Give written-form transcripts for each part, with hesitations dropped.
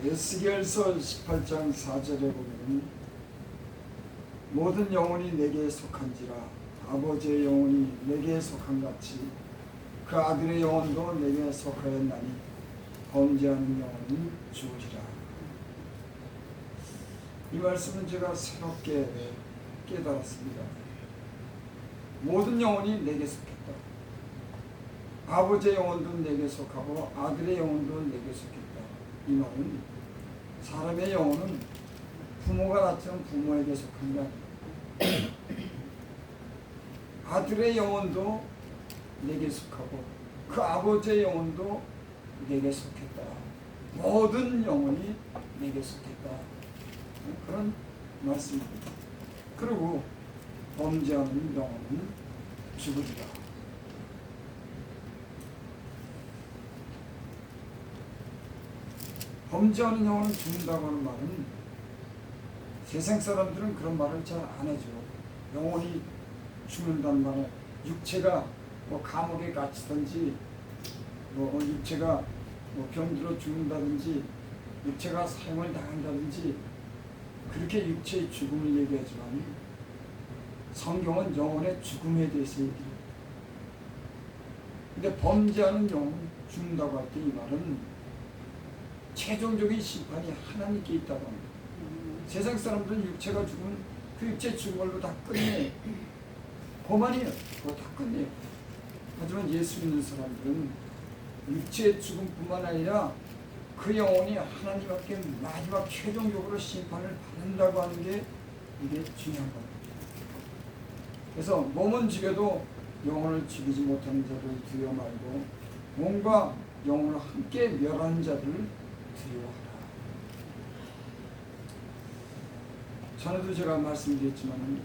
에스겔서 18장 4절에 보면 모든 영혼이 내게 속한지라 아버지의 영혼이 내게 속한 같이 그 아들의 영혼도 내게 속하였나니 범죄하는 영혼은 죽으리라. 이 말씀은 제가 새롭게 깨달았습니다. 모든 영혼이 내게 속했다. 아버지의 영혼도 내게 속하고 아들의 영혼도 내게 속했다. 이 말은 사람의 영혼은 부모가 낳던 부모에게 속한 게 아니에요. 아들의 영혼도 내게 속하고 그 아버지의 영혼도 내게 속했다. 모든 영혼이 내게 속했다. 그런 말씀입니다. 그리고 범죄하는 영혼은 죽으리라. 범죄하는 영혼은 죽는다고 하는 말은 세상 사람들은 그런 말을 잘 안 해줘. 영혼이 죽는다는 말은 육체가 뭐 감옥에 갇히든지 뭐 육체가 뭐 병들어 죽는다든지 육체가 사형을 당한다든지 그렇게 육체의 죽음을 얘기하지만 성경은 영혼의 죽음에 대해서 얘기해요. 근데 범죄하는 영혼은 죽는다고 할 때 이 말은 최종적인 심판이 하나님께 있다고 합니다. 세상 사람들은 육체가 죽으면 그 육체 죽은 걸로 다 끝내요. 그만이에요. 그거 다 끝내요. 하지만 예수 믿는 사람들은 육체의 죽음뿐만 아니라 그 영혼이 하나님 앞에 마지막 최종적으로 심판을 받는다고 하는 게 이게 중요한 겁니다. 그래서 몸은 죽여도 영혼을 죽이지 못하는 자를 두려워 말고 몸과 영혼을 함께 멸하는 자를 두려워하라. 전에도 제가 말씀드렸지만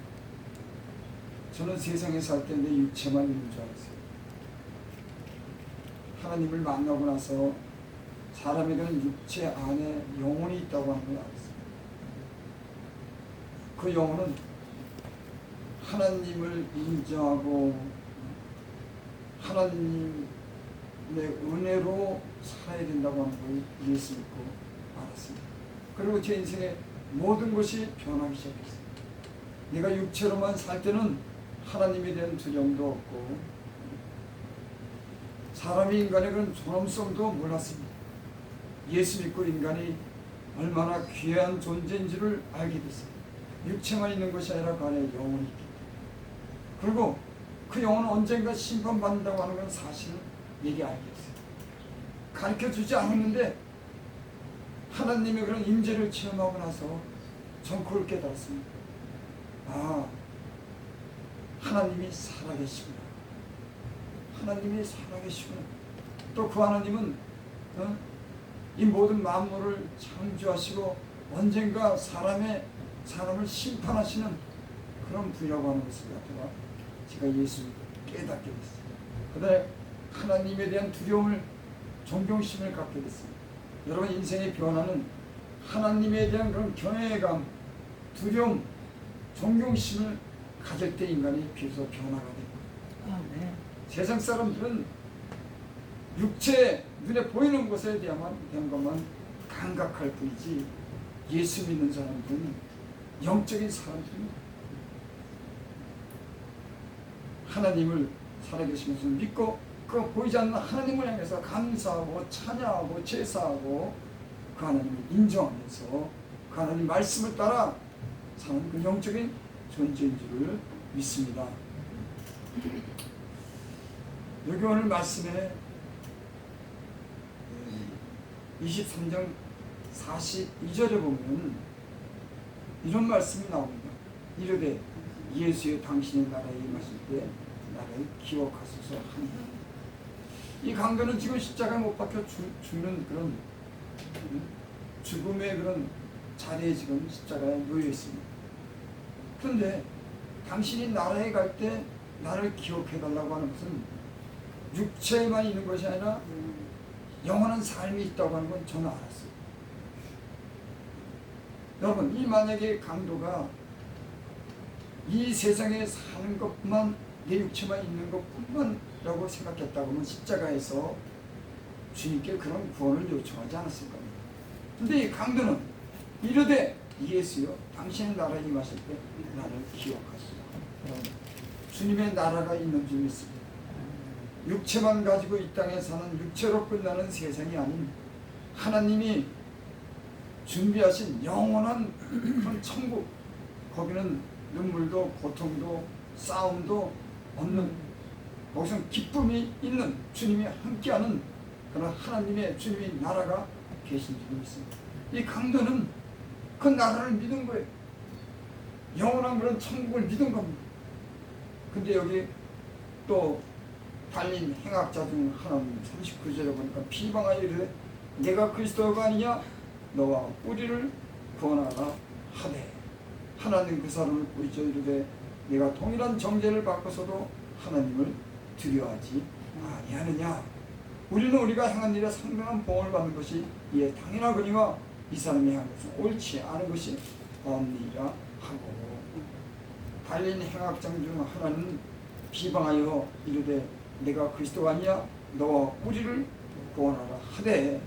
저는 세상에 살 때 내 육체만 있는 줄 알았어요. 하나님을 만나고 나서 사람에게는 육체 안에 영혼이 있다고 하는 걸 알았어요. 그 영혼은 하나님을 인정하고 하나님의 은혜로 살아야 된다고 하는 걸 예수 믿고 알았습니다. 그리고 제 인생의 모든 것이 변하기 시작했어요. 내가 육체로만 살 때는 하나님에 대한 두려움도 없고 사람이 인간의 그런 존엄성도 몰랐습니다. 예수 믿고 인간이 얼마나 귀한 존재인지를 알게 됐어요. 육체만 있는 것이 아니라 그 안에 영혼이 있기 때문에. 그리고 그 영혼은 언젠가 심판받는다고 하는 건 사실은 얘기 알게 됐어요. 가르쳐주지 않았는데 하나님의 그런 임재를 체험하고 나서 전 그걸 깨달았습니다. 아, 하나님이 살아계시구나. 하나님이 살아계시구나. 또 그 하나님은 이 모든 만물을 창조하시고 언젠가 사람을 심판하시는 그런 분이라고 하는 것을 갖다가 제가 예수 깨닫게 됐어요. 그다음에 하나님에 대한 두려움을 존경심을 갖게 됐습니다. 여러분 인생의 변화는 하나님에 대한 그런 경외감, 두려움, 존경심을 가질 때 인간이 비로소 변화가 됩니다. 네. 세상 사람들은 육체 눈에 보이는 것에 대한 것만 감각할 뿐이지 예수 믿는 사람들은 영적인 사람들입니다. 하나님을 살아계시면서 믿고 그 보이지 않는 하나님을 향해서 감사하고 찬양하고 제사하고 그 하나님을 인정하면서 그 하나님 말씀을 따라 사는 그 영적인 존재인 줄을 믿습니다. 여기 오늘 말씀에 23장 42절에 보면 이런 말씀이 나옵니다. 이르되 예수여 당신의 나라에 임하실 때 나를 기억하소서 하니. 이 강도는 지금 십자가에 못 박혀 죽는 그런 죽음의 그런 자리에 지금 십자가에 놓여 있습니다. 그런데 당신이 나라에 갈 때 나를 기억해 달라고 하는 것은 육체에만 있는 것이 아니라 영원한 삶이 있다고 하는 건 저는 알았어요. 여러분, 이 만약에 강도가 이 세상에 사는 것뿐만, 내 육체만 있는 것뿐만이라고 생각했다고 하면 십자가에서 주님께 그런 구원을 요청하지 않았을 겁니다. 근데 이 강도는 이르되 예수여 당신의 나라에 임하실 때 나를 기억하시라. 주님의 나라가 있는 줄 믿습니다. 육체만 가지고 이 땅에 사는 육체로 끝나는 세상이 아닌 하나님이 준비하신 영원한 그런 천국, 거기는 눈물도 고통도 싸움도 없는, 거기서 기쁨이 있는, 주님이 함께하는 그런 하나님의 주님의 나라가 계신 줄 믿습니다. 이 강도는 그 나라를 믿은 거예요. 영원한 그런 천국을 믿은 겁니다. 근데 여기 또 달린 행악자 중 하나는 39절에 보니까 비방하여 이르되 내가 그리스도가 아니냐 너와 우리를 구원하라 하되 하나님 그 사람을 꾸짖어 이르되 내가 동일한 정죄를 받고서도 하나님을 두려워하지 아니하느냐. 우리는 우리가 행한 일에 상당한 보응을 받는 것이 이에 당연하거니와 이 사람이 한 것은 옳지 않은 것이 없느니라 하고, 달린 행악장 중 하나는 비방하여 이르되 내가 그리스도가 아니냐 너와 우리를 구원하라 하되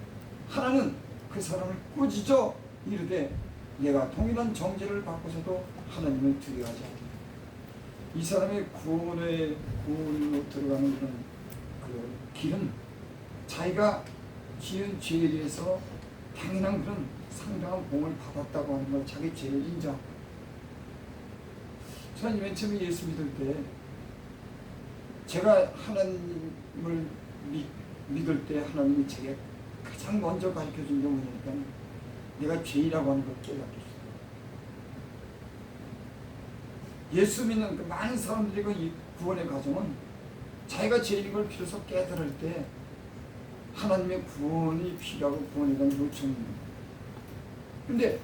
하나는 그 사람을 꾸짖어 이르되 내가 동일한 정죄를 받고서도 하나님을 두려워하지 않는다. 이 사람의 구원으로 들어가는 그런 그 길은 자기가 지은 죄에 대해서 당연한 그런 상당한 복을 받았다고 하는 걸 자기 죄를 인정. 저는 맨 처음에 예수 믿을 때 제가 하나님을 믿을 때 하나님이 제게 가장 먼저 가르쳐준 게 뭐냐니까 내가 죄이라고 하는 걸 깨닫게 했어요. 예수 믿는 그 많은 사람들이 그 구원의 과정은 자기가 죄인 걸 비로소 깨달을 때 하나님의 구원이 필요하고 구원에 대한 요청입니다. 근데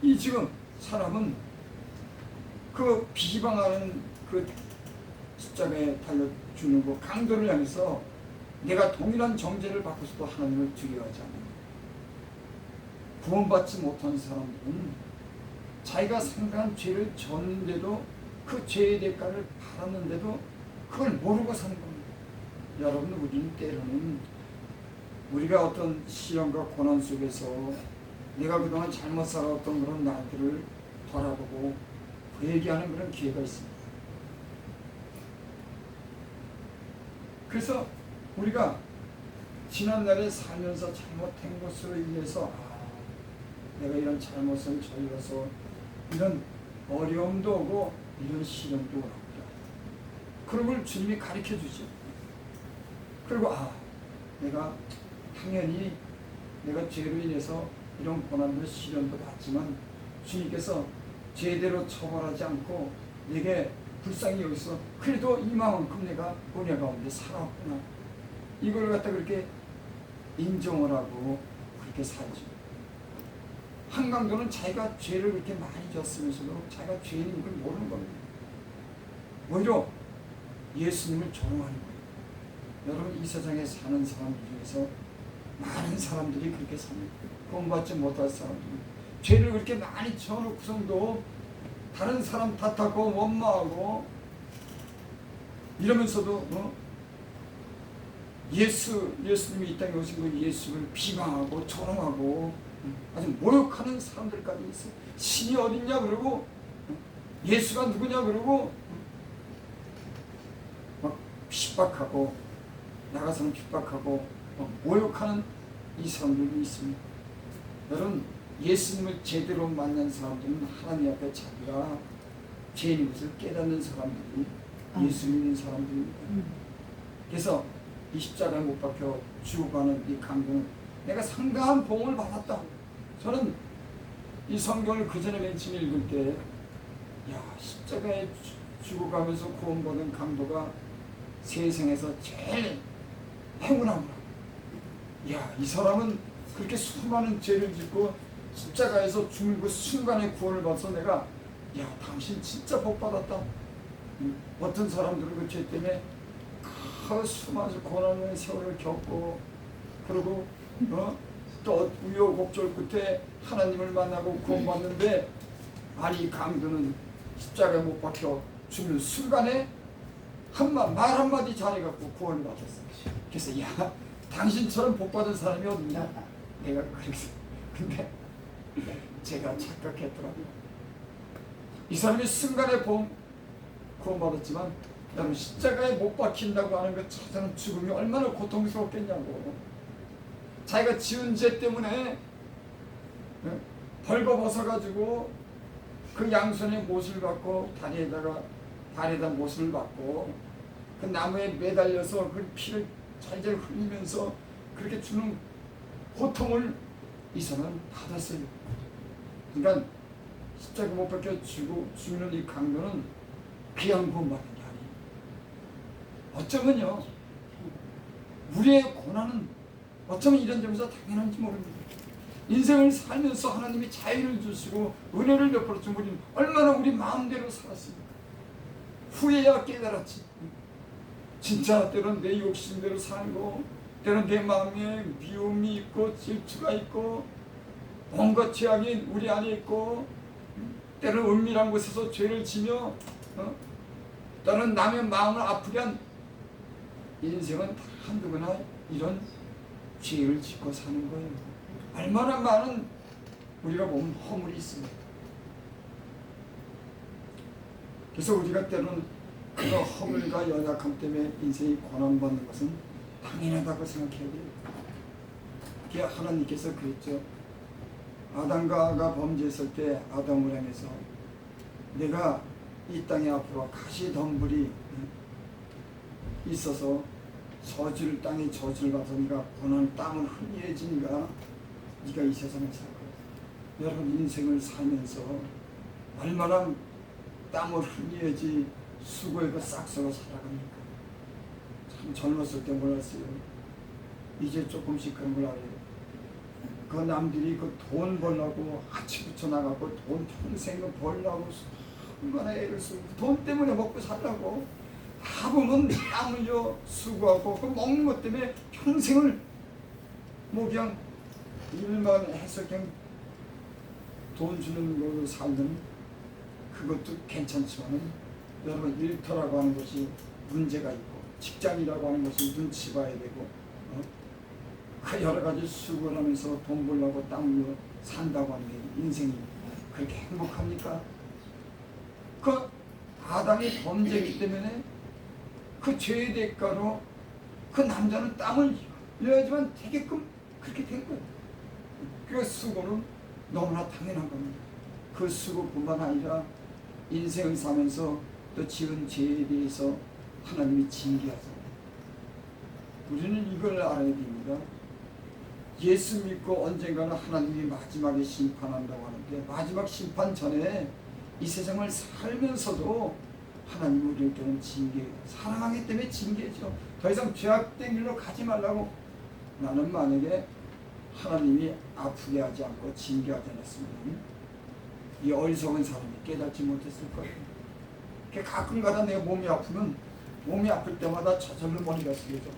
이 지금 사람은 그 비방하는 그 십자가에 달려주는 그 강도를 향해서 내가 동일한 정죄를 받고서도 하나님을 두려워하지 않는다. 구원받지 못한 사람들은 자기가 상당한 죄를 졌는데도 그 죄의 대가를 받았는데도 그걸 모르고 사는 겁니다. 여러분, 우리는 때로는 우리가 어떤 시험과 고난 속에서 내가 그동안 잘못 살아왔던 그런 날들을 돌아보고 회개하는 그런 기회가 있습니다. 그래서 우리가 지난날에 살면서 잘못한 것으로 인해서 내가 이런 잘못을 저질러서 이런 어려움도 오고 이런 시련도 오고 그런 걸 주님이 가르쳐 주죠. 그리고 내가 당연히 내가 죄로 인해서 이런 고난도 시련도 받지만 주님께서 제대로 처벌하지 않고 내게 불쌍히 여기서 그래도 이만큼 내가 은혜 가운데 살았구나. 이걸 갖다 그렇게 인정을 하고 그렇게 살죠. 한강도는 자기가 죄를 그렇게 많이 졌으면서도 자기가 죄인인 걸 모르는 겁니다. 오히려 예수님을 존경하는 거예요. 여러분, 이 세상에 사는 사람들 중에서 많은 사람들이 그렇게 삽니다. 구원받지 못할 사람들이 죄를 그렇게 많이 져놓고서도 다른 사람 탓하고 원망하고 이러면서도 예수님이 이 땅에 오신 그 예수를 비방하고 조롱하고 아주 모욕하는 사람들까지 있어요. 신이 어딨냐 그러고 예수가 누구냐 그러고 막 핍박하고 나가서는 핍박하고 모욕하는 이 사람들도 있습니다. 여러분, 예수님을 제대로 만난 사람들은 하나님 앞에 자기가 죄인인 것을 깨닫는 사람들이 예수 믿는 사람들입니다. 그래서 이 십자가에 못 박혀 죽어가는 이 강도는 내가 상당한 복을 받았다. 저는 이 성경을 그 전에 맨 처음 읽을 때 십자가에 죽어가면서 구원받은 강도가 세상에서 제일 행운하구나. 이 사람은 그렇게 수많은 죄를 짓고 십자가에서 죽는 그 순간에 구원을 받아서 내가 당신 진짜 복 받았다. 어떤 사람들은 그 죄 때문에 그 수많은 고난의 세월을 겪고 그리고 또 우여곡절 끝에 하나님을 만나고 구원받는데 이 강도는 십자가에 못 박혀 죽는 순간에 말 한마디 잘해갖고 구원을 받았어. 그래서 당신처럼 복 받은 사람이 어딨냐? 내가 근데 제가 착각했더라고요. 이 사람이 순간에 구원받았지만 여러분 십자가에 못 박힌다고 하는 그 처절한 죽음이 얼마나 고통스럽겠냐고. 자기가 지은 죄 때문에 벌거벗어가지고 그 양손에 못을 받고 다리에다 못을 받고 그 나무에 매달려서 그 피를 잘잘 흘리면서 그렇게 주는 고통을 이 사람은 받았어요. 그러니까 십자가 못 박혀 죽는 이 강도는 그냥 구원받은 게 아니에요. 어쩌면요, 우리의 고난은 어쩌면 이런 점에서 당연한지 모릅니다. 인생을 살면서 하나님이 자유를 주시고 은혜를 베풀어 준 우리는 얼마나 우리 마음대로 살았습니까? 후에야 깨달았지. 진짜 때론 내 욕심대로 살고, 때론 내 마음에 미움이 있고 질투가 있고 온갖 죄악이 우리 안에 있고, 때론 은밀한 곳에서 죄를 지며 또는 남의 마음을 아프게 한 인생은 한두거나 이런 죄를 짓고 사는 거예요. 얼마나 많은 우리가 보면 허물이 있습니다. 그래서 우리가 때로는 그 허물과 연약함 때문에 인생이 고난받는 것은 당연하다고 생각해야 돼요. 그게 하나님께서 그랬죠. 아담과 하와가 범죄했을 때 아담을 향해서 내가 이 땅에 앞으로 가시덤불이 있어서 땅에 저주를 받아서 네가 고난 땅을 흔히해지니까 네가 이 세상을 살 거야. 여러분 인생을 살면서 얼마나 땀을 흘려야지 수고해서 싹서고 살아갑니까? 참 젊었을 때 몰랐어요. 이제 조금씩 그런 걸 알아요. 그 남들이 그 돈 벌려고 아치부쳐 나가고 돈 평생 벌려고 얼마나 애를 쓰고 돈 때문에 먹고 살라고 다 보면 땀 흘려 수고하고 그 먹는 것 때문에 평생을 뭐 그냥 일만 해서 그냥 돈 주는 걸로 살는 그것도 괜찮지만은 여러분 일터라고 하는 것이 문제가 있고 직장이라고 하는 것이 눈치 봐야 되고 그 여러 가지 수고를 하면서 돈 벌려고 땀 흘려 산다고 하는 게 인생이 그렇게 행복합니까? 그 아담이 범죄이기 때문에 그 죄의 대가로 그 남자는 땀을 흘려야지만 되게끔 그렇게 된 거예요. 그 수고는 너무나 당연한 겁니다. 그 수고뿐만 아니라 인생을 사면서 또 지은 죄에 대해서 하나님이 징계하잖아요. 우리는 이걸 알아야 됩니다. 예수 믿고 언젠가는 하나님이 마지막에 심판한다고 하는데 마지막 심판 전에 이 세상을 살면서도 하나님 우리를 때는 징계해요. 사랑하기 때문에 징계죠. 더 이상 죄악된 길로 가지 말라고. 나는 만약에 하나님이 아프게 하지 않고 징계하지 않았으면 이 어리석은 사람이 깨닫지 못했을 거예요. 가끔가다 내가 몸이 아프면 몸이 아플 때마다 저절로 머리가 숙여져.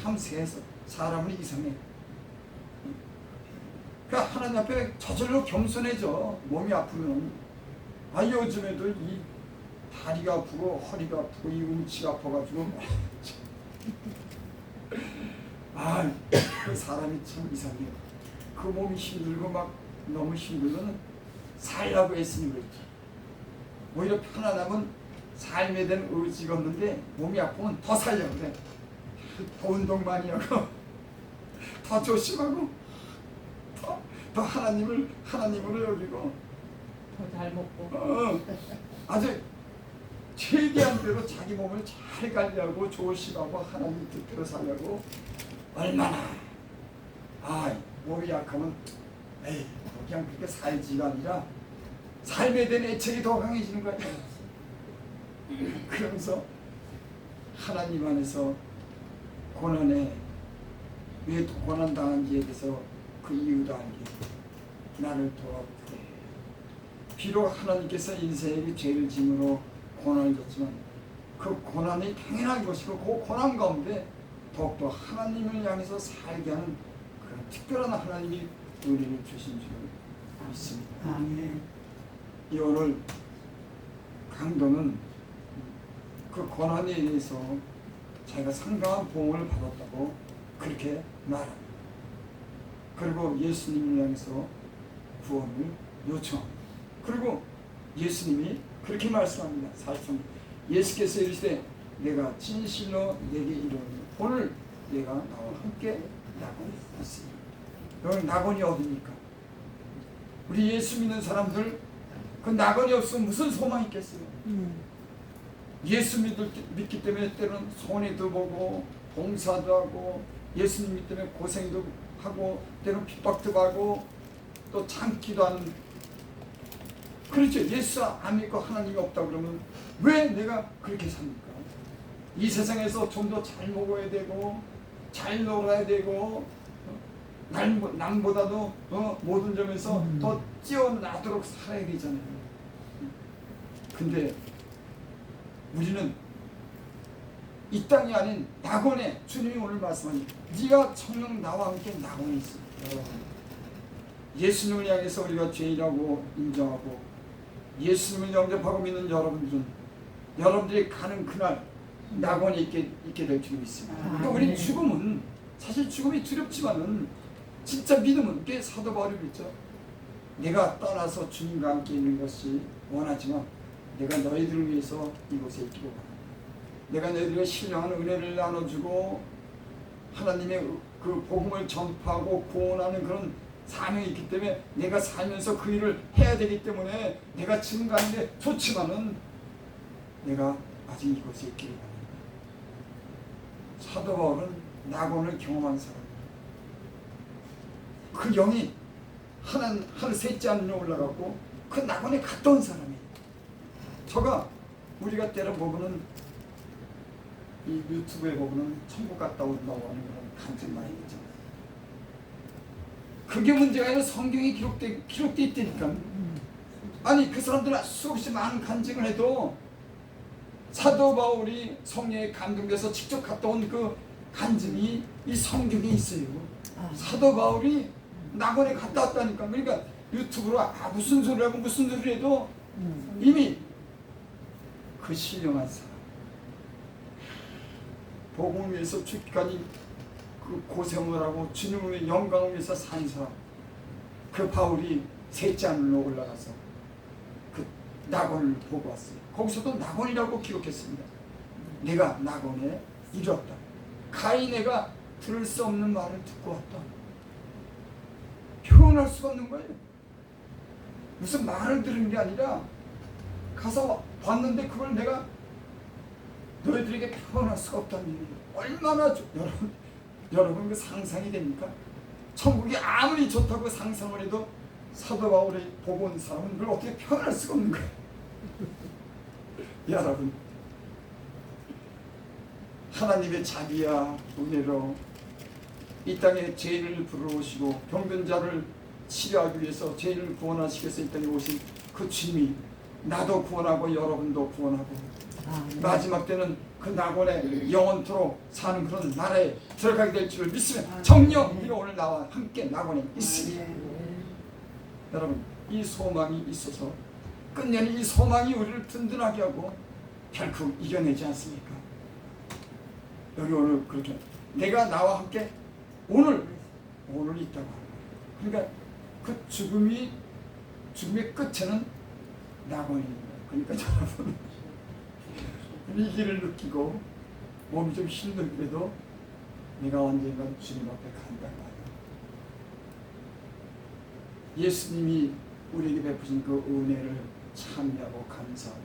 참 세서 사람은 이상해. 그러니까 하나님 앞에 저절로 겸손해져. 몸이 아프면 요즘에도 이 다리가 아프고 허리가 아프고 이 움치가 아파가지고 그 사람이 참 이상해요. 그 몸이 힘들고 막 너무 힘들면 살라고 애쓰는 거지. 오히려 편안하면 삶에 대한 의지가 없는데 몸이 아프면 더 살려고 그래. 더 운동 많이 하고 더 조심하고 더 하나님으로 여기고 더 잘 먹고 아주 최대한 대로 자기 몸을 잘 관리하고 조심하고 하나님 뜻대로 살려고 얼마나 몸이 약하면 그냥 그렇게 살지가 아니라 삶에 대한 애착이 더 강해지는 거야. 그러면서 하나님 안에서 고난에 왜 고난당한지에 대해서 그 이유도 알게 나를 도와주게. 비록 하나님께서 인생에게 죄를 짐으로 고난을 줬지만 그 고난이 당연한 것이고 그 고난 가운데 더욱더 하나님을 향해서 살게 하는 그런 특별한 하나님이 은혜를 주신 줄 믿습니다. 아멘. 이 오늘 강도는 그 고난에 대해서 자기가 상당한 보응을 받았다고 그렇게 말합니다. 그리고 예수님을 향해서 구원을 요청합니다. 그리고 예수님이 그렇게 말씀합니다. 사실상 예수께서 이르시되 내가 진실로 내게 이르노니 오늘 내가 나와 함께 낙원에 있으니. 여기 낙원이 어디입니까? 우리 예수 믿는 사람들 그 낙원이 없으면 무슨 소망이 있겠어요? 예수 믿기 때문에 때로는 손해도 보고 봉사도 하고 예수님 믿기 때문에 고생도 하고 때로는 핍박도 하고 또 참기도 하는, 그렇죠. 예수 안 믿고 하나님이 없다 그러면 왜 내가 그렇게 삽니까? 이 세상에서 좀 더 잘 먹어야 되고 잘 놀아야 되고 남보다도 모든 점에서 더 뛰어나도록 살아야 되잖아요. 근데 우리는 이 땅이 아닌 낙원에, 주님이 오늘 말씀하니 네가 청령 나와 함께 낙원에 있어. 예수님을 향해서 우리가 죄인이라고 인정하고 예수님을 영접하고 믿는 여러분들이 가는 그날 낙원에 있게 될 줄 믿습니다. 그러니까 우리 죽음은, 사실 죽음이 두렵지만은 진짜 믿음은, 꽤 사도 바울이 그랬죠. 내가 떠나서 주님과 함께 있는 것이 원하지만 내가 너희들을 위해서 이곳에 있기를 원한다. 내가 너희들에게 신령한 은혜를 나눠주고 하나님의 그 복음을 전파하고 구원하는 그런 사명이 있기 때문에 내가 살면서 그 일을 해야 되기 때문에 내가 지금 가는데 좋지만은 내가 아직 이곳에 있기를 원한다. 사도 바울은 낙원을 경험한 사람입니다. 그 영이 하늘 셋째 하늘로 올라가고 그 낙원에 갔다 온 사람이에요. 저가 우리가 때려 보면은 이 유튜브에 보면은 천국 갔다 온다고 하는 그런 간증 많이 있잖아요. 그게 문제가 아니라 성경에 기록돼 있다니까. 아니 그 사람들은 수없이 많은 간증을 해도 사도 바울이 성령에 감동돼서 직접 갔다 온 그 간증이 이 성경에 있어요. 사도 바울이 낙원에 갔다 왔다니까. 그러니까 유튜브로 무슨 소리를 하고 무슨 소리를 해도 이미 그 신령한 사람, 복음을 위해서 죽기까지 그 고생을 하고 주님의 영광을 위해서 산 사람, 그 바울이 셋째 하늘로 올라가서 그 낙원을 보고 왔어요. 거기서도 낙원이라고 기록했습니다. 내가 낙원에 이르렀다. 가인애가 들을 수 없는 말을 듣고 왔다. 표현할 수가 없는 거예요. 무슨 말을 들은 게 아니라 가서 봤는데 그걸 내가 너희들에게 표현할 수가 없다는 얘기예요. 얼마나 여러분 그 상상이 됩니까? 천국이 아무리 좋다고 상상을 해도 사도 바울이 보고 온 사람은 그걸 어떻게 표현할 수가 없는 거예요. 여러분, 하나님의 자비와 은혜로 이 땅에 죄인을 부르시고 병든 자를 치료하기 위해서 죄인을 구원하시기 위해서 이 땅에 오신 그 주님이 나도 구원하고 여러분도 구원하고 마지막 때는 그 낙원에 영원토록 사는 그런 나라에 들어가게 될 줄을 믿으면 정녕 오늘 나와 함께 낙원에 있으니 여러분, 이 소망이 있어서 끝내는 이 소망이 우리를 든든하게 하고 결코 이겨내지 않습니까? 여기 오늘 그렇게 내가 나와 함께 오늘 있다고 하는 거예요. 그러니까 그 죽음의 끝에는 낙원입니다. 그러니까 여러분 위기를 느끼고 몸이 좀 힘들더라도 내가 언젠가 주님 앞에 간단 말이에요. 예수님이 우리에게 베푸신 그 은혜를 참여하고 감사하고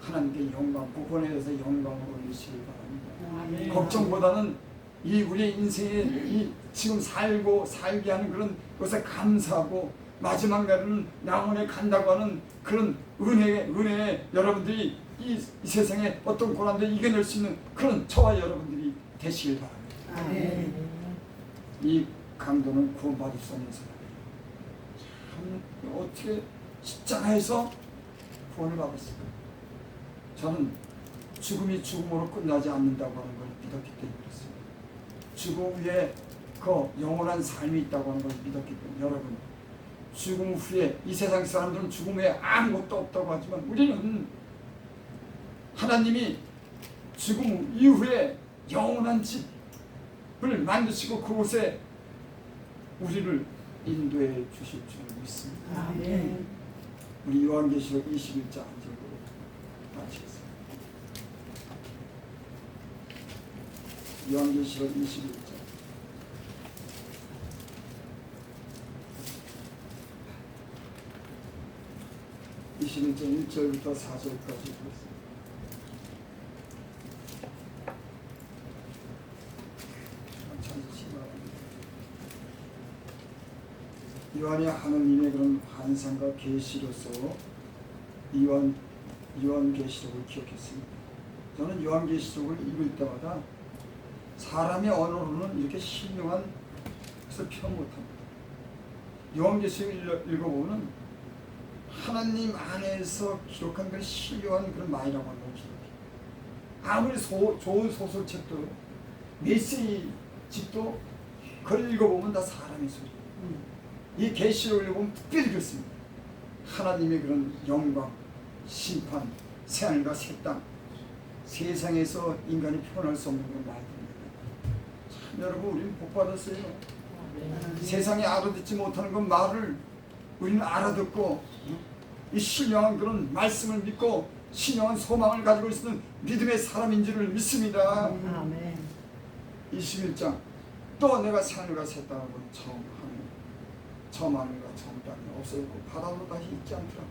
하나님께 영광, 구원에 대해서 영광을 올리시기 바랍니다. 걱정보다는 이 우리의 인생에 이 지금 살게 하는 그런 것에 감사하고 마지막 날은 낙원에 간다고 하는 그런 은혜에 여러분들이 이 세상에 어떤 고난도 이겨낼 수 있는 그런 저와 여러분들이 되시길 바랍니다. 이 강도는 구원받을 수 없는 사람이에요. 참 어떻게 십자가에서 구원을 받았을까? 저는 죽음이 죽음으로 끝나지 않는다고 하는 걸 믿었기 때문에 그렇습니다. 죽음 후에 그 영원한 삶이 있다고 하는 걸 믿었기 때문에 여러분, 죽음 후에 이 세상 사람들은 죽음 후에 아무것도 없다고 하지만 우리는 하나님이 죽음 이후에 영원한 집을 만드시고 그곳에 우리를 인도해 주실 줄 믿습니다. 아멘. 우리 요한계시록 21장 한 절로 마치겠습니다. 요한계시록 21장 1절부터 4절까지 보겠습니다. 요한이 하느님의 그런 환상과 계시로서 요한계시록을 기억했습니다. 저는 요한계시록을 읽을 때마다 사람의 언어로는 이렇게 신령한 것을 표현 못합니다. 요한계시록을 읽어보면 하나님 안에서 기록한 그런 신령한 그런 말이라고 하는 걸 기록해요. 아무리 좋은 소설책도 메시지도 그걸 읽어보면 다 사람의 소리예요. 이 계시록을 보면 특별히 그렇습니다. 하나님의 그런 영광, 심판, 새하늘과 새 땅, 세상에서 인간이 표현할 수 없는 그런 말들입니다. 참 여러분, 우리는 복 받았어요. 세상에 알아듣지 못하는 그 말을 우리는 알아듣고 이 신령한 그런 말씀을 믿고 신령한 소망을 가지고 있는 믿음의 사람인 줄을 믿습니다. 아멘. 21장 또 내가 새하늘과 새 땅을 본 처음 하늘과 처음 땅이 없어졌고 바다도 다시 있지 않더라.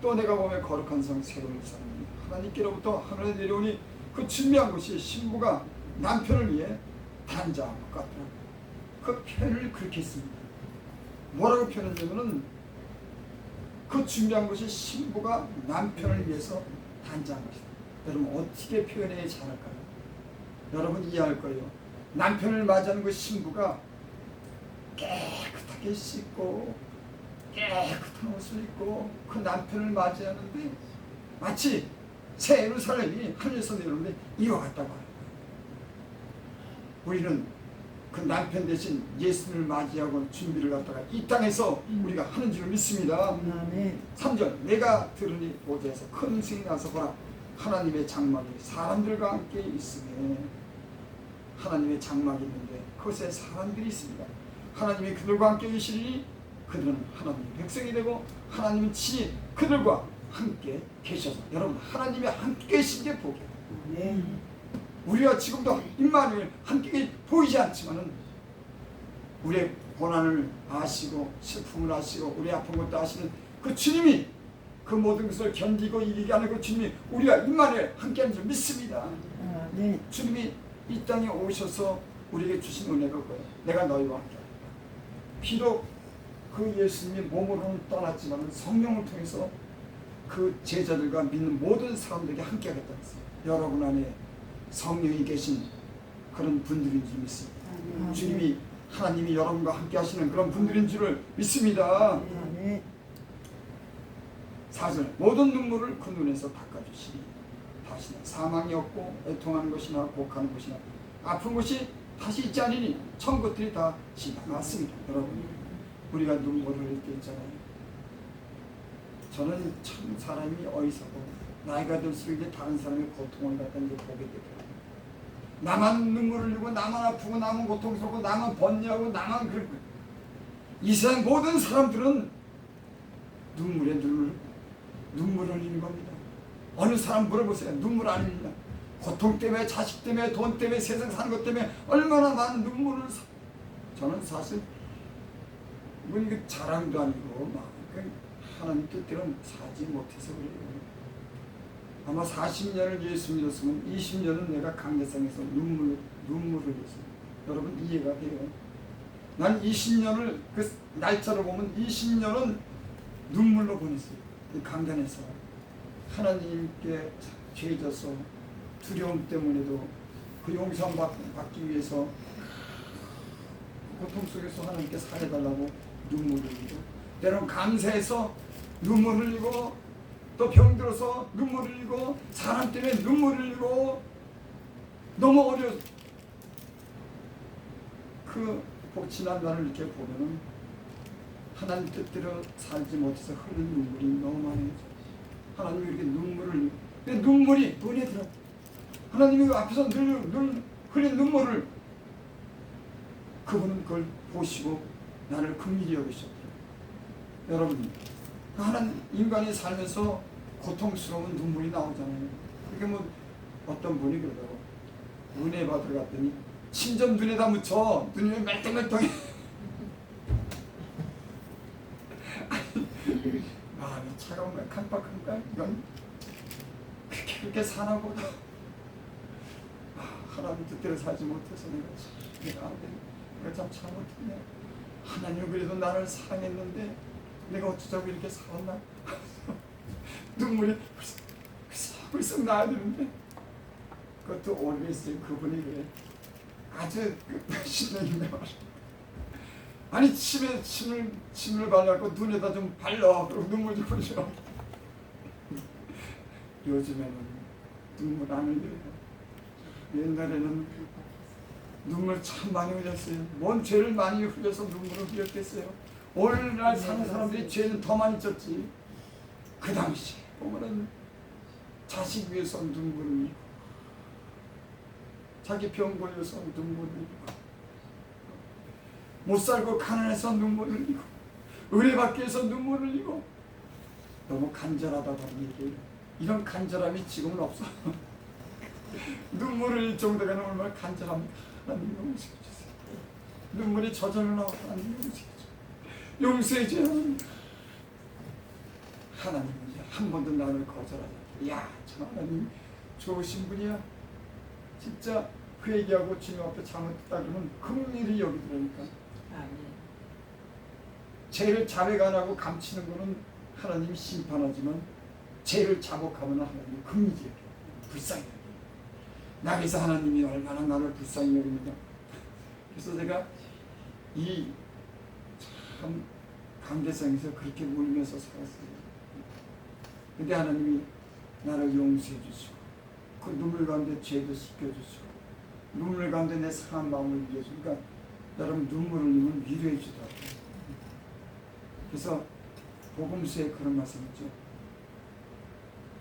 또 내가 보면 거룩한 성 새로운 사람이 하나님께로부터 하늘에 내려오니 그 진미한 것이 신부가 남편을 위해 단장한 것 같더라. 그 표현을 그렇게 했습니다. 뭐라고 표현했냐면은 그 준비한 것이 신부가 남편을 위해서 단장한 것이다. 여러분 어떻게 표현해야 잘할까요? 여러분 이해할 거예요. 남편을 맞이하는 그 신부가 깨끗하게 씻고 깨끗한 옷을 입고 그 남편을 맞이하는데 마치 새 예루살렘이 하늘에서 내려오는데 이와 같다고 합니다. 우리는 그 남편 대신 예수님을 맞이하고 준비를 갖다가 이 땅에서 우리가 하는 줄 믿습니다. 아멘. 3절 내가 들으니 보좌에서 큰 음성이 나서 보라 하나님의 장막이 사람들과 함께 있으며 하나님의 장막이 있는데 그곳에 사람들이 있습니다. 하나님이 그들과 함께 계시니 그들은 하나님의 백성이 되고 하나님은 친히 그들과 함께 계셔서 여러분 하나님이 함께 계신 게 복이에요. 아멘. 우리가 지금도 임마누엘 함께 보이지 않지만은 우리의 고난을 아시고 슬픔을 아시고 우리 아픈 것도 아시는 그 주님이 그 모든 것을 견디고 이기게 하는 그 주님이 우리가 임마누엘 함께하는 줄 믿습니다. 아멘. 주님이 이 땅에 오셔서 우리에게 주신 은혜가 뭐예요? 내가 너희와 함께 하리라. 비록 그 예수님이 몸으로는 떠났지만 성령을 통해서 그 제자들과 믿는 모든 사람들에게 함께 하겠다는 것입니다. 여러분 안에 성령이 계신 그런 분들인 줄 믿습니다. 아멘. 주님이 하나님이 여러분과 함께 하시는 그런 분들인 줄을 믿습니다. 아멘. 4절 모든 눈물을 그 눈에서 닦아주시니 다시는 사망이 없고 애통하는 것이나 곡하는 것이나 아픈 것이 다시 있지 않으니 처음 것들이 다 지나갔습니다. 여러분 우리가 눈물을 흘릴 때 있잖아요. 저는 참 사람이 어리석고 나이가 들수록 이제 다른 사람의 고통을 갖다 이제 보게 되더라고요. 나만 눈물을 흘리고 나만 아프고 나만 고통스럽고 나만 번뇌하고 나만 그렇고 이 세상 모든 사람들은 눈물에 눈물을 흘리는 겁니다. 어느 사람 물어보세요. 눈물 안 흘리냐? 고통 때문에 자식 때문에 돈 때문에 세상 사는 것 때문에 얼마나 많은 눈물을 저는 사실 이건 이게 자랑도 아니고 막 하나님 뜻대로 살지 못해서 그래요. 아마 40년을 예수 믿었으면 20년은 내가 강대상에서 눈물을 흘렸어요. 여러분 이해가 돼요? 난 20년을 그 날짜로 보면 20년은 눈물로 보냈어요. 이 강단에서 하나님께 죄져서 두려움 때문에도 그 용서 받기 위해서 고통 속에서 하나님께 살해달라고 눈물을 흘리고 때로는 감사해서 눈물을 흘리고 또 병들어서 눈물을 흘리고 사람 때문에 눈물을 흘리고 너무 어려워 그 지난 날을 이렇게 보면은 하나님 뜻대로 살지 못해서 흐르는 눈물이 너무 많아요. 하나님이 이렇게 눈물을 흘리고 근데 눈물이 눈에 들어 하나님이 앞에서 늘 흘린 눈물을 그분은 그걸 보시고 나를 긍휼히 여기셨더라고요. 여러분, 하는 인간이 살면서 고통스러운 눈물이 나오잖아요. 그게 뭐 어떤 분이 그러더라고. 은혜 받으러 갔더니 침 좀 눈에다 묻혀. 눈이 멀뚱멀뚱해. 마음이 차가운 거야. 깜빡한 거야. 이건 그렇게 사나 보다. 하나님 뜻대로 살지 못해서 내가 참 잘못했네. 하나님 그래도 나를 사랑했는데 내가 어쩌자고 이렇게 살았나? 눈물이 벌써 나야 되는데 그것도 오래됐어요. 그분이 그래. 아주 신뢰있네. 아니 침을 발라갖고 눈에다 좀 발라. 그리고 눈물 좀 흘려. 요즘에는 눈물 안 흘려요. 옛날에는 눈물 참 많이 흘렸어요. 뭔 죄를 많이 흘려서 눈물을 흘렸겠어요. 오늘날 사는 사람들이 죄는 더 많이 졌지. 그 당시에 보면은 자식 위해서 눈물을 흘리고 자기 병 걸려서 눈물을 흘리고 못 살고 가난해서 눈물을 흘리고 의뢰받기 위해서 눈물을 흘리고 너무 간절하다고 하는 얘기예요. 이런 간절함이 지금은 없어. 눈물을 흘릴 정도가 얼마나 간절합니까? 하나님 용서해 주세요. 눈물이 저절로 나와. 하나님 용서해 주세요. 용서해 주세요. 하나님은 한 번도 나를 거절하지 않아요. 야, 참 하나님 좋으신 분이야. 진짜 회개하고 주님 앞에 잘못했다 그러면 긍휼히 여기더라니까. 죄를 자백 안 하고 감추는 거는 하나님이 심판하지만 죄를 자복하면 하나님이 긍휼히 여겨요. 불쌍히 여겨요. 나에서 하나님이 얼마나 나를 불쌍히 여깁니다. 그래서 제가 이 참 관계성에서 그렇게 울면서 살았어요. 근데 하나님이 나를 용서해 주시고 그 눈물 가운데 죄도 씻겨주시고 눈물 가운데 내 상한 마음을 이겨주니까 그러니까 여러분 눈물을 흘리면 위로해 주더라고요. 그래서 복음서에 그런 말씀 있죠.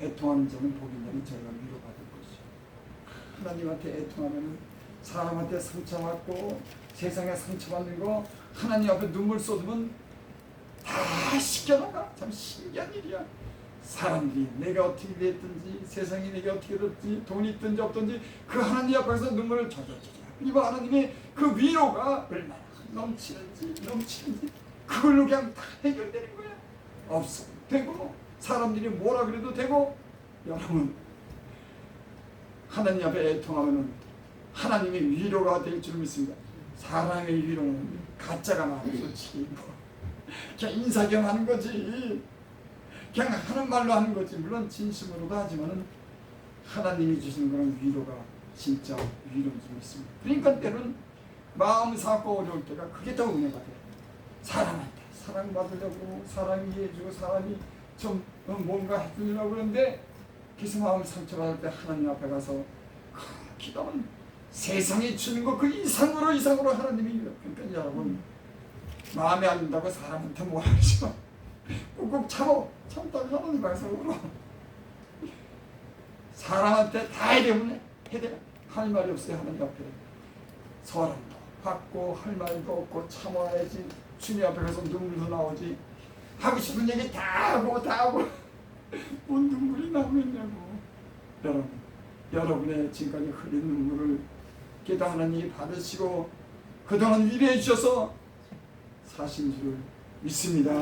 애통하는 자는 복이 있나니 저희가 위로받을 것이요. 하나님한테 애통하면 사람한테 상처받고 세상에 상처받는 거 하나님 앞에 눈물 쏟으면 다 씻겨나가. 참 신기한 일이야. 사람들이 내가 어떻게 됐든지 세상이 내가 어떻게 됐든지 돈이 있든지 없든지 그 하나님 앞에서 눈물을 젖어주자. 이거 하나님의 그 위로가 얼마나 넘치는지 그걸로 그냥 다 해결되는 거야. 없어 되고 사람들이 뭐라 그래도 되고. 여러분 하나님 앞에 애통하면 하나님의 위로가 될 줄 믿습니다. 사람의 위로는 가짜가 많아. 솔직히 그냥 인사경하는 거지. 그냥 하는 말로 하는 거지. 물론 진심으로도 하지만은 하나님이 주시는 그런 위로가 진짜 위로인 줄 믿습니다. 그러니까 때로는 마음 상하고 어려울 때가 그게 더 은혜가 돼요. 사람한테 사랑받으려고 사람이 해주고 사람이 좀 뭔가 해주려고 그러는데 그래서 마음 상처받을 때 하나님 앞에 가서 기도하면 세상이 주는 거 그 이상으로 하나님이. 그러니까 여러분 마음에 안 든다고 사람한테 뭐라 그러죠. 꾹꾹 참다가 하나님 앞에서 울어. 사람한테 다 해대면 해대. 할 말이 없어요. 하나님 앞에 서름도 받고 할 말도 없고 참아야지. 주님 앞에 가서 눈물도 나오지. 하고 싶은 얘기 다 하고 뭔 눈물이 나오겠냐고. 여러분의 지금까지 흘린 눈물을 깨도 하나님이 받으시고 그동안 위로해 주셔서 사신 줄 믿습니다.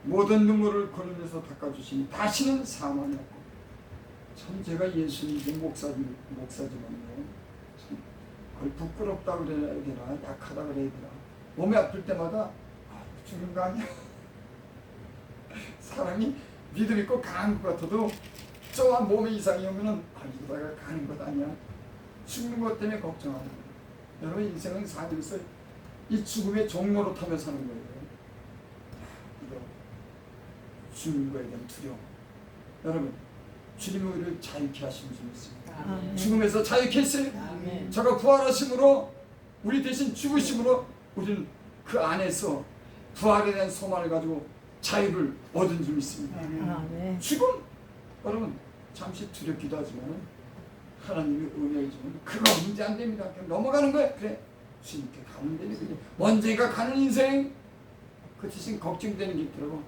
모든 눈물을 걸으면서 닦아주시니 다시는 사망이 없고. 참 제가 예수님 목사지만요. 그걸 부끄럽다 그래야 되나 약하다 그래야 되나. 몸이 아플 때마다 죽는 거 아니야? 사람이 믿음 있고 강한 것 같아도 저한 몸에 이상이 오면은 이러다가 가는 것 아니야. 죽는 것 때문에 걱정하는 거예요. 여러분 인생은 살면서 이 죽음의 종로로 타며 사는 거예요. 이거 죽는 거에 대한 두려움. 여러분 주님이 우리를 자유케 하시는 줄 믿습니다. 죽음에서 자유케 했어요. 저가 부활하심으로 우리 대신 죽으심으로 우리는 그 안에서 부활에 대한 소망을 가지고 자유를 얻은 줄 믿습니다. 죽음 여러분 잠시 두렵기도 하지만 하나님이 은혜 주면 그거 문제 안 됩니다. 그냥 넘어가는 거야. 그래 주님께 가면 되니 그냥 먼저가 가는 인생. 그 대신 걱정되는 게 있더라고.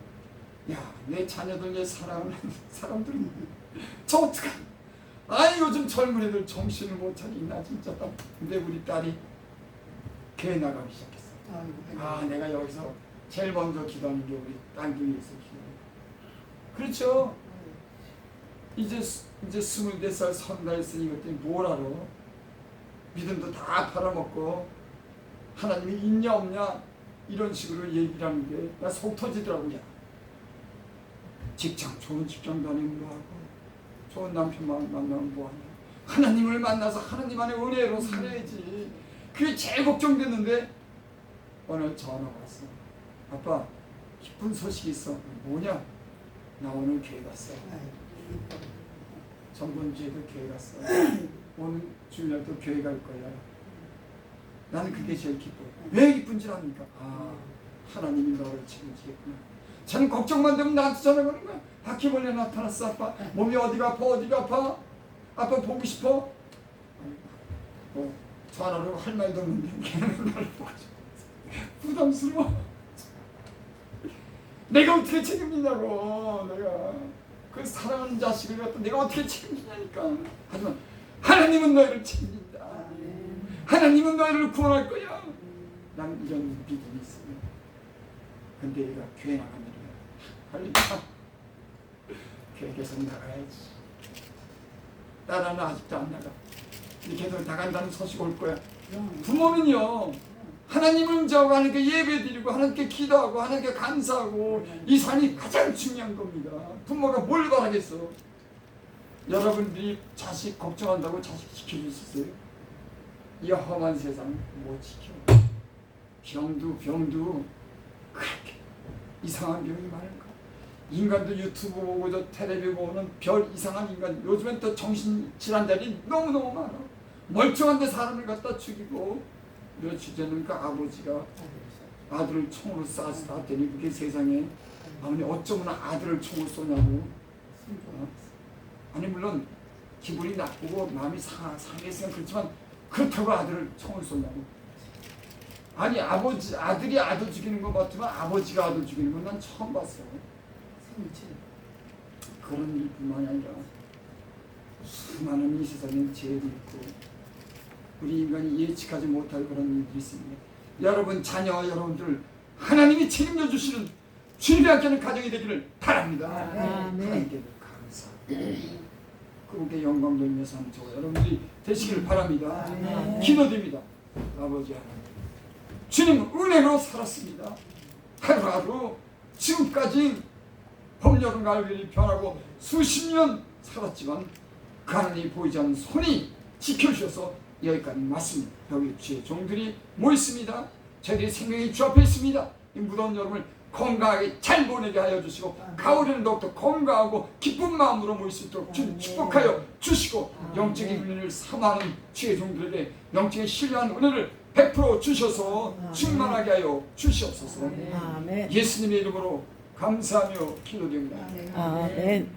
야, 내 자녀들 내 사랑하는 사람들이 저 어떡하? 아이 요즘 젊은 애들 정신을 못 차리나 진짜. 근데 우리 딸이 교회 나가기 시작했어. 아, 내가 여기서 제일 먼저 기도하는 게 우리 딸기 위해서 기도해. 그렇죠? 이제 24살 선다 했으니 이것들이 뭘 알아? 믿음도 다 팔아먹고 하나님이 있냐 없냐 이런 식으로 얘기를 하는 게 나 속 터지더라고요. 직장 좋은 직장 다니면 뭐하고 좋은 남편만 만나면 뭐하냐. 하나님을 만나서 하나님 안에 은혜로 살아야지. 그게 제일 걱정됐는데 오늘 전화가 왔어. 아빠 기쁜 소식이 있어. 뭐냐? 나 오늘 교회 갔어. 전번주에도 교회 갔어. 오늘 주일날도 교회 갈 거야. 나는 그게 제일 기뻐. 왜 기쁜 줄 압니까? 아, 하나님이 너를 책임지겠구나. 저는 걱정만 되면 나한테 전화 거는 거야. 바퀴벌레 나타났어. 아빠 몸이 어디가 아파 어디가 아파? 아빠 보고 싶어? 전화로 할 말도 없는데 걔는 나를 보고 부담스러워. 내가 어떻게 책임지냐고. 내가 그 사랑하는 자식을 갖다 내가 어떻게 책임지냐니까. 하지만 하나님은 너희를 책임진다. 하나님은 너희를 구원할 거야. 난 이런 믿음이 있어요. 근데 얘가 교회 나가면 빨리 가. 교회 계속 나가야지. 딸은 아직도 안 나가. 계속 나간다는 소식 올 거야. 부모는요, 하나님을 의지하고 하나님께 예배드리고 하나님께 기도하고 하나님께 감사하고 이 삶이 가장 중요한 겁니다. 부모가 뭘 바라겠어? 여러분들이 자식 걱정한다고 자식 지켜줄 수 있어요? 이 험한 세상 못 지켜. 병도 그렇게 이상한 병이 많을까? 인간도 유튜브 보고 저 텔레비 보는 별 이상한 인간. 요즘엔 또 정신질환자들이 너무너무 많아. 멀쩡한데 사람을 갖다 죽이고. 몇 주 전에 그 아버지가 아들을 총으로 쐈더니 그게 세상에 아버님 어쩌면 아들을 총으로 쏘냐고. 아니 물론 기분이 나쁘고 마음이 상했으면 그렇지만 그렇다고 아들을 총을 쏘냐고. 아니 아들이 아들 죽이는 거 같지만 아버지가 아들 죽이는 건 난 처음 봤어. 그런 일뿐만 아니라 수많은 이 세상에 죄도 있고 우리 인간이 예측하지 못할 그런 일들이 있습니다. 여러분 자녀 여러분들 하나님이 책임져 주시는 주님이 함께하는 가정이 되기를 바랍니다. 하나님께 감사. 그분께 영광 돌리면서 하는 저 여러분들이 되시기를 바랍니다. 기도드립니다. 아버지 하나님, 주님 은혜로 살았습니다. 하루하루 지금까지 봄, 여름, 가을이 변하고 수십 년 살았지만 그 하나님이 보이지 않는 손이 지켜주셔서 여기까지 왔습니다. 여기 주의 종들이 모였습니다. 저희들이 생명이 주 앞에 있습니다. 이 무더운 여름을 건강하게 잘 보내게 하여 주시고 가을에는 더욱더 건강하고 기쁜 마음으로 모일 수 있도록 주님 축복하여 주시고 영적인 은혜를 사모하는 주의 종들에게 영적인 신뢰한 은혜를 베풀어 주셔서 충만하게 하여 주시옵소서. 예수님의 이름으로 감사하며 기도드립니다. 아멘.